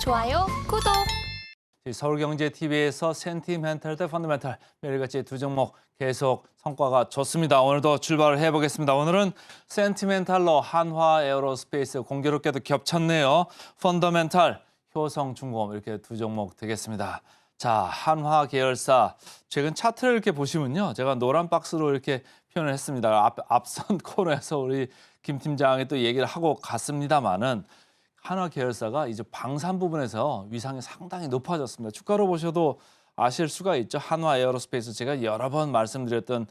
좋아요, 구독. 서울경제TV에서 센티멘탈 대 펀더멘탈 매일같이 두 종목 계속 성과가 좋습니다. 오늘도 출발을 해보겠습니다. 오늘은 센티멘탈로 한화 에어로스페이스 공교롭게도 겹쳤네요. 펀더멘탈 효성중공업 이렇게 두 종목 되겠습니다. 자, 한화 계열사 최근 차트를 이렇게 보시면요. 제가 노란 박스로 이렇게 표현을 했습니다. 앞선 코너에서 우리 김 팀장이 또 얘기를 하고 갔습니다마는 한화 계열사가 이제 방산 부분에서 위상이 상당히 높아졌습니다. 주가로 보셔도 아실 수가 있죠. 한화 에어로스페이스 제가 여러 번 말씀드렸던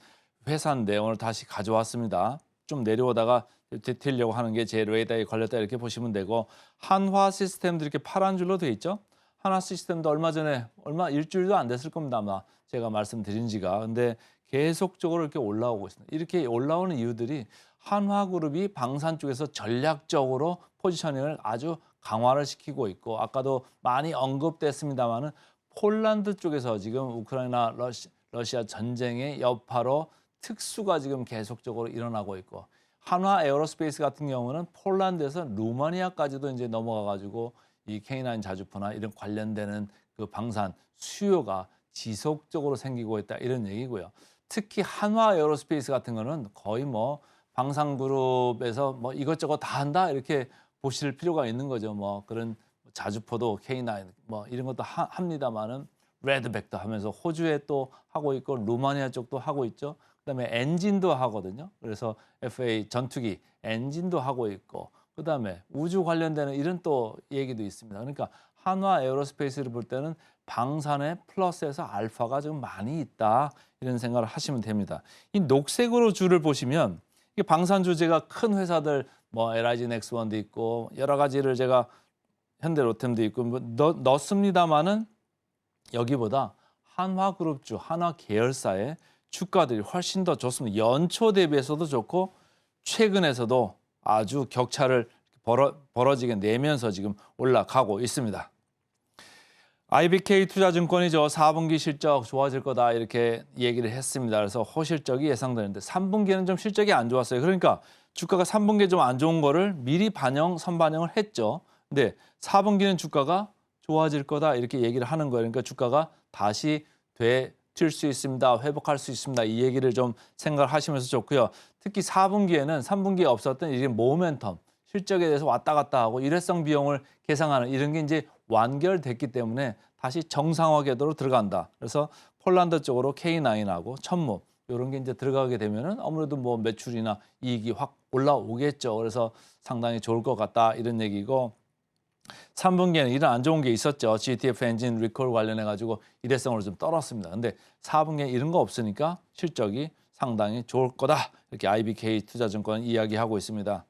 회사인데 오늘 다시 가져왔습니다. 좀 내려오다가 뒤틀려고 하는 게 제 레이더에 걸렸다 이렇게 보시면 되고, 한화 시스템도 이렇게 파란 줄로 돼 있죠. 한화 시스템도 얼마 전에 일주일도 안 됐을 겁니다. 아마 제가 말씀드린 지가. 근데 계속적으로 이렇게 올라오고 있습니다. 이렇게 올라오는 이유들이 한화그룹이 방산 쪽에서 전략적으로 포지셔닝을 아주 강화를 시키고 있고, 아까도 많이 언급됐습니다마는 폴란드 쪽에서 지금 우크라이나 러시아 전쟁의 여파로 특수가 지금 계속적으로 일어나고 있고, 한화 에어로스페이스 같은 경우는 폴란드에서 루마니아까지도 이제 넘어가 가지고 이 K9 자주포나 이런 관련되는 그 방산 수요가 지속적으로 생기고 있다 이런 얘기고요. 특히 한화 에어로스페이스 같은 거는 거의 뭐 방산그룹에서 뭐 이것저것 다 한다 이렇게 보실 필요가 있는 거죠. 뭐 그런 자주포도 K9 뭐 이런 것도 합니다만은 레드백도 하면서 호주에 또 하고 있고 루마니아 쪽도 하고 있죠. 그다음에 엔진도 하거든요. 그래서 FA 전투기 엔진도 하고 있고, 그다음에 우주 관련되는 이런 또 얘기도 있습니다. 그러니까 한화 에어로스페이스를 볼 때는 방산의 플러스에서 알파가 좀 많이 있다 이런 생각을 하시면 됩니다. 이 녹색으로 줄을 보시면 이게 방산 주제가 큰 회사들 뭐 LIG 넥스원도 있고 여러 가지를 제가 현대로템도 있고 뭐 넣습니다마는 여기보다 한화그룹주, 한화 계열사의 주가들이 훨씬 더 좋습니다. 연초 대비해서도 좋고 최근에서도 아주 격차를 벌어지게 내면서 지금 올라가고 있습니다. IBK 투자증권이죠. 4분기 실적 좋아질 거다 이렇게 얘기를 했습니다. 그래서 호실적이 예상되는데 3분기에는 좀 실적이 안 좋았어요. 그러니까 주가가 3분기에 좀 안 좋은 거를 미리 선반영을 했죠. 근데 4분기는 주가가 좋아질 거다 이렇게 얘기를 하는 거예요. 그러니까 주가가 다시 되칠 수 있습니다. 회복할 수 있습니다. 이 얘기를 좀 생각하시면서 좋고요. 특히 4분기에는 3분기에 없었던 이게 모멘텀, 실적에 대해서 왔다 갔다 하고 일회성 비용을 계상하는 이런 게 이제 완결됐기 때문에 다시 정상화 궤도로 들어간다. 그래서 폴란드 쪽으로 K9하고 천무 이런 게 이제 들어가게 되면은 아무래도 뭐 매출이나 이익이 확 올라오겠죠. 그래서 상당히 좋을 것 같다 이런 얘기고, 3분기에는 이런 안 좋은 게 있었죠. GTF 엔진 리콜 관련해 가지고 일회성으로 좀 떨었습니다. 근데 4분기에 이런 거 없으니까 실적이 상당히 좋을 거다. 이렇게 IBK 투자증권 이야기하고 있습니다.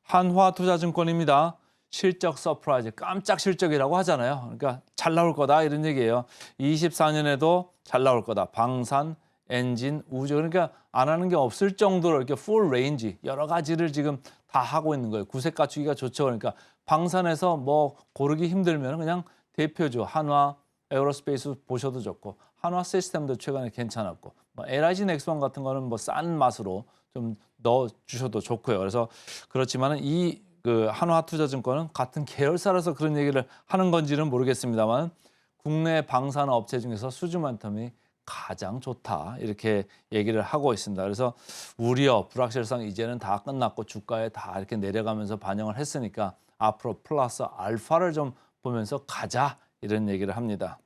한화투자증권입니다. 실적 서프라이즈, 깜짝 실적이라고 하잖아요. 그러니까 잘 나올 거다 이런 얘기예요. 24년에도 잘 나올 거다. 방산, 엔진, 우주, 그러니까 안 하는 게 없을 정도로 이렇게 풀 레인지 여러 가지를 지금 다 하고 있는 거예요. 구색 갖추기가 좋죠. 그러니까 방산에서 뭐 고르기 힘들면 그냥 대표주 한화 에어로스페이스 보셔도 좋고, 한화 시스템도 최근에 괜찮았고, 뭐 LIG 넥스원 같은 거는 뭐 싼 맛으로 좀 넣어 주셔도 좋고요. 그래서 그렇지만은 이 그 한화투자증권은 같은 계열사라서 그런 얘기를 하는 건지는 모르겠습니다만 국내 방산 업체 중에서 수주 많텀이 가장 좋다 이렇게 얘기를 하고 있습니다. 그래서 우려, 불확실성 이제는 다 끝났고 주가에 다 이렇게 내려가면서 반영을 했으니까 앞으로 플러스 알파를 좀 보면서 가자 이런 얘기를 합니다.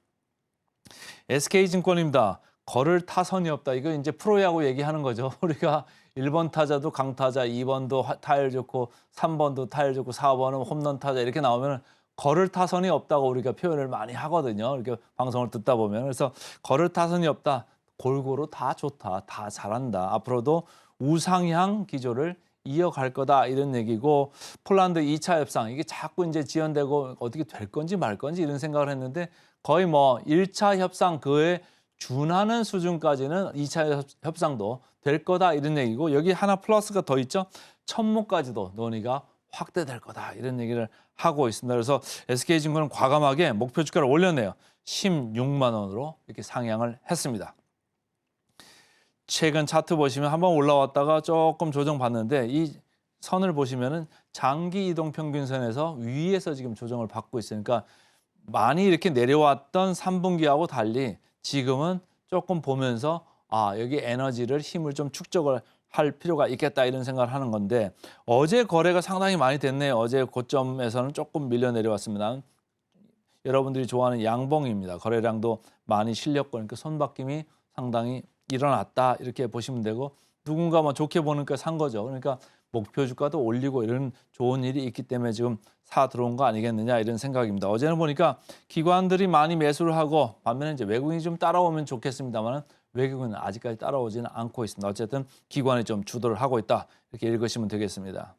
SK증권입니다. 걸을 타선이 없다. 이거 이제 프로야구 얘기하는 거죠. 우리가 1번 타자도 강타자, 2번도 타율 좋고 3번도 타율 좋고 4번은 홈런 타자 이렇게 나오면 걸을 타선이 없다고 우리가 표현을 많이 하거든요. 이렇게 방송을 듣다 보면. 그래서 걸을 타선이 없다. 골고루 다 좋다. 다 잘한다. 앞으로도 우상향 기조를 이어갈 거다 이런 얘기고, 폴란드 2차 협상 이게 자꾸 이제 지연되고 어떻게 될 건지 말 건지 이런 생각을 했는데 거의 뭐 1차 협상 그에 준하는 수준까지는 2차 협상도 될 거다 이런 얘기고, 여기 하나 플러스가 더 있죠. 천무까지도 논의가 확대될 거다 이런 얘기를 하고 있습니다. 그래서 SK증권은 과감하게 목표 주가를 올렸네요. 16만 원으로 이렇게 상향을 했습니다. 최근 차트 보시면 한번 올라왔다가 조금 조정받는데 이 선을 보시면은 장기 이동 평균선에서 위에서 지금 조정을 받고 있으니까 많이 이렇게 내려왔던 3분기하고 달리 지금은 조금 보면서 여기 에너지를 힘을 좀 축적을 할 필요가 있겠다 이런 생각을 하는 건데 어제 거래가 상당히 많이 됐네요. 어제 고점에서는 조금 밀려 내려왔습니다. 여러분들이 좋아하는 양봉입니다. 거래량도 많이 실렸고 그러니까 손바뀜이 상당히 일어났다 이렇게 보시면 되고 누군가 뭐 좋게 보니까 산 거죠. 그러니까 목표 주가도 올리고 이런 좋은 일이 있기 때문에 지금 사 들어온 거 아니겠느냐 이런 생각입니다. 어제는 보니까 기관들이 많이 매수를 하고 반면에 이제 외국인이 좀 따라오면 좋겠습니다만 외국인은 아직까지 따라오지는 않고 있습니다. 어쨌든 기관이 좀 주도를 하고 있다 이렇게 읽으시면 되겠습니다.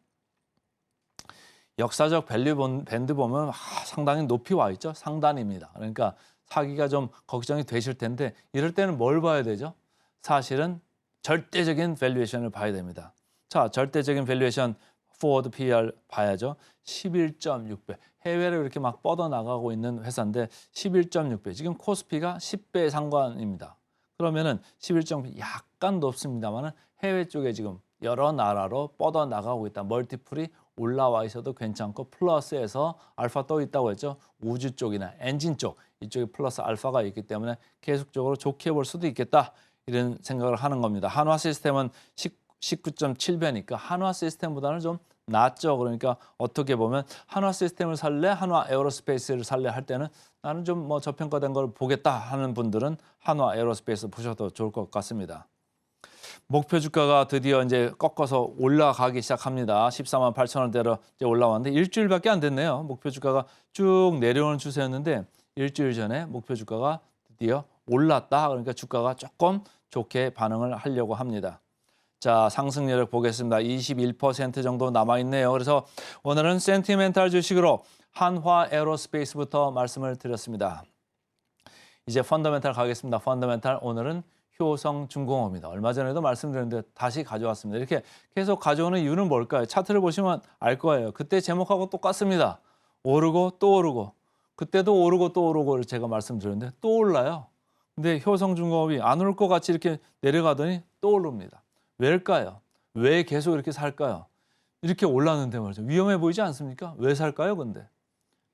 역사적 밴드 보면 상당히 높이 와 있죠. 상단입니다. 그러니까 사기가 좀 걱정이 되실 텐데 이럴 때는 뭘 봐야 되죠? 사실은 절대적인 밸류에이션을 봐야 됩니다. 자, 절대적인 밸류에이션 포워드 PER 봐야죠. 11.6배. 해외로 이렇게 막 뻗어나가고 있는 회사인데 11.6배. 지금 코스피가 10배 상관입니다. 그러면은 11.6배 약간 높습니다만은 해외 쪽에 지금 여러 나라로 뻗어나가고 있다. 멀티플이 올라와 있어도 괜찮고 플러스에서 알파 떠 있다고 했죠. 우주 쪽이나 엔진 쪽 이쪽에 플러스 알파가 있기 때문에 계속적으로 좋게 볼 수도 있겠다. 이런 생각을 하는 겁니다. 한화 시스템은 19.7배니까 한화 시스템보다는 좀 낮죠. 그러니까 어떻게 보면 한화 시스템을 살래, 한화 에어로스페이스를 살래 할 때는 나는 좀 뭐 저평가된 걸 보겠다 하는 분들은 한화 에어로스페이스 보셔도 좋을 것 같습니다. 목표 주가가 드디어 이제 꺾어서 올라가기 시작합니다. 14만 8천 원대로 이제 올라왔는데 일주일밖에 안 됐네요. 목표 주가가 쭉 내려오는 추세였는데 일주일 전에 목표 주가가 드디어 올랐다. 그러니까 주가가 조금 좋게 반응을 하려고 합니다. 자, 상승 여력 보겠습니다. 21% 정도 남아있네요. 그래서 오늘은 센티멘탈 주식으로 한화 에어로스페이스부터 말씀을 드렸습니다. 이제 펀더멘탈 가겠습니다. 펀더멘탈 오늘은 효성중공업입니다. 얼마 전에도 말씀드렸는데 다시 가져왔습니다. 이렇게 계속 가져오는 이유는 뭘까요? 차트를 보시면 알 거예요. 그때 제목하고 똑같습니다. 오르고 또 오르고 그때도 오르고 또 오르고 제가 말씀드렸는데 또 올라요. 근데 효성중공업이 안 오를 것 같이 이렇게 내려가더니 또 오릅니다. 왜일까요? 왜 계속 이렇게 살까요? 이렇게 올랐는데 말이죠. 위험해 보이지 않습니까? 왜 살까요, 근데?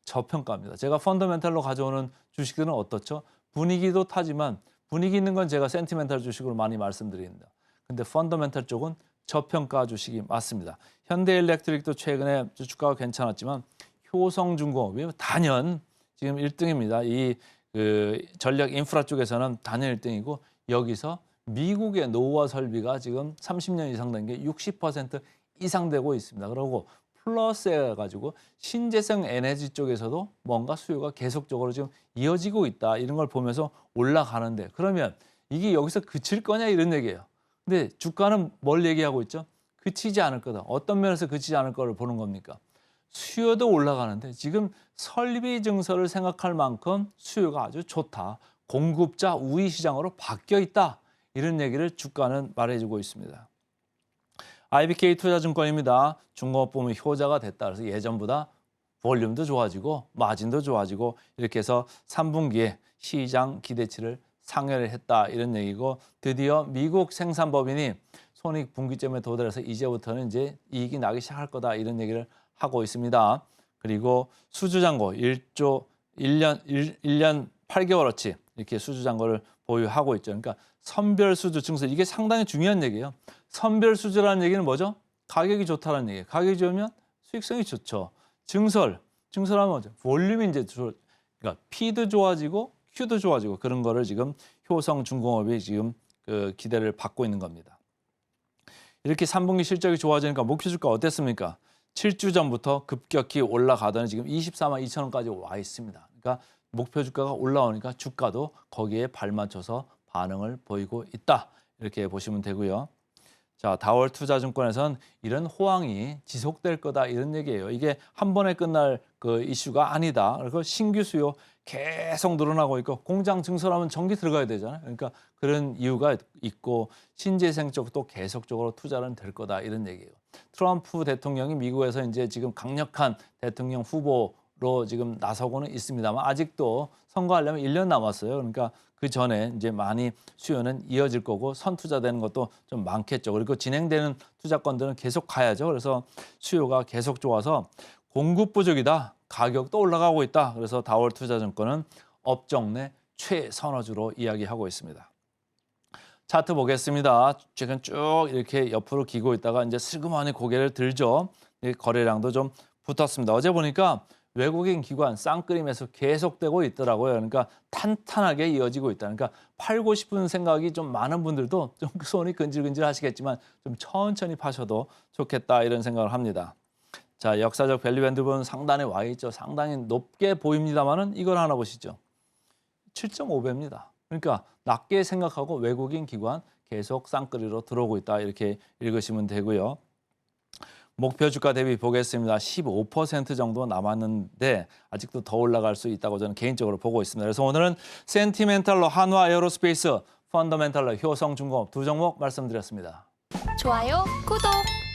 저평가입니다. 제가 펀더멘탈로 가져오는 주식들은 어떻죠? 분위기도 타지만 분위기 있는 건 제가 센티멘탈 주식으로 많이 말씀드립니다. 근데 펀더멘탈 쪽은 저평가 주식이 맞습니다. 현대일렉트릭도 최근에 주가가 괜찮았지만 효성중공업이 단연 지금 1등입니다. 이 전력 인프라 쪽에서는 단연 1등이고 여기서 미국의 노후화 설비가 지금 30년 이상 된 게 60% 이상 되고 있습니다. 그리고 플러스 해가지고 신재생 에너지 쪽에서도 뭔가 수요가 계속적으로 지금 이어지고 있다. 이런 걸 보면서 올라가는데 그러면 이게 여기서 그칠 거냐 이런 얘기예요. 근데 주가는 뭘 얘기하고 있죠? 그치지 않을 거다. 어떤 면에서 그치지 않을 거를 보는 겁니까? 수요도 올라가는데 지금 설비 증설을 생각할 만큼 수요가 아주 좋다. 공급자 우위 시장으로 바뀌어 있다. 이런 얘기를 주가는 말해주고 있습니다. IBK 투자증권입니다. 중공업 보면 효자가 됐다. 그래서 예전보다 볼륨도 좋아지고 마진도 좋아지고 이렇게 해서 3분기에 시장 기대치를 상회를 했다. 이런 얘기고 드디어 미국 생산법인이 손익 분기점에 도달해서 이제부터는 이제 이익이 나기 시작할 거다. 이런 얘기를 하고 있습니다. 그리고 수주잔고 1년 8개월어치 이렇게 수주잔고를 보유하고 있죠. 그러니까 선별 수주 증설 이게 상당히 중요한 얘기예요. 선별 수주라는 얘기는 뭐죠? 가격이 좋다는 얘기예요. 가격이 좋으면 수익성이 좋죠. 증설하면 뭐죠? 볼륨이 이제 그러니까 P도 좋아지고 Q도 좋아지고 그런 거를 지금 효성중공업이 지금 기대를 받고 있는 겁니다. 이렇게 3분기 실적이 좋아지니까 목표 주가 어땠습니까? 7주 전부터 급격히 올라가더니 지금 24만 2천 원까지 와 있습니다. 그러니까 목표 주가가 올라오니까 주가도 거기에 발맞춰서 반응을 보이고 있다. 이렇게 보시면 되고요. 자, 다월 투자증권에서는 이런 호황이 지속될 거다 이런 얘기예요. 이게 한 번에 끝날 그 이슈가 아니다. 그리고 신규 수요 계속 늘어나고 있고 공장 증설하면 전기 들어가야 되잖아요. 그러니까 그런 이유가 있고 신재생 쪽도 계속적으로 투자는 될 거다 이런 얘기예요. 트럼프 대통령이 미국에서 이제 지금 강력한 대통령 후보 지금 나서고는 있습니다만 아직도 선거하려면 1년 남았어요. 그러니까 그 전에 이제 많이 수요는 이어질 거고 선투자되는 것도 좀 많겠죠. 그리고 진행되는 투자건들은 계속 가야죠. 그래서 수요가 계속 좋아서 공급 부족이다. 가격도 올라가고 있다. 그래서 다월 투자증권은 업종 내 최선호주로 이야기하고 있습니다. 차트 보겠습니다. 최근 쭉 이렇게 옆으로 기고 있다가 이제 슬그머니 고개를 들죠. 거래량도 좀 붙었습니다. 어제 보니까 외국인 기관 쌍끌림에서 계속되고 있더라고요. 그러니까 탄탄하게 이어지고 있다. 그러니까 팔고 싶은 생각이 좀 많은 분들도 좀 손이 근질근질 하시겠지만 좀 천천히 파셔도 좋겠다 이런 생각을 합니다. 자, 역사적 밸류밴드 보면 상단에 와 있죠. 상당히 높게 보입니다만은 이걸 하나 보시죠. 7.5배입니다. 그러니까 낮게 생각하고 외국인 기관 계속 쌍끌이로 들어오고 있다. 이렇게 읽으시면 되고요. 목표 주가 대비 보겠습니다. 15% 정도 남았는데 아직도 더 올라갈 수 있다고 저는 개인적으로 보고 있습니다. 그래서 오늘은 센티멘탈로 한화 에어로스페이스, 펀더멘탈로 효성중공업 두 종목 말씀드렸습니다. 좋아요, 구독!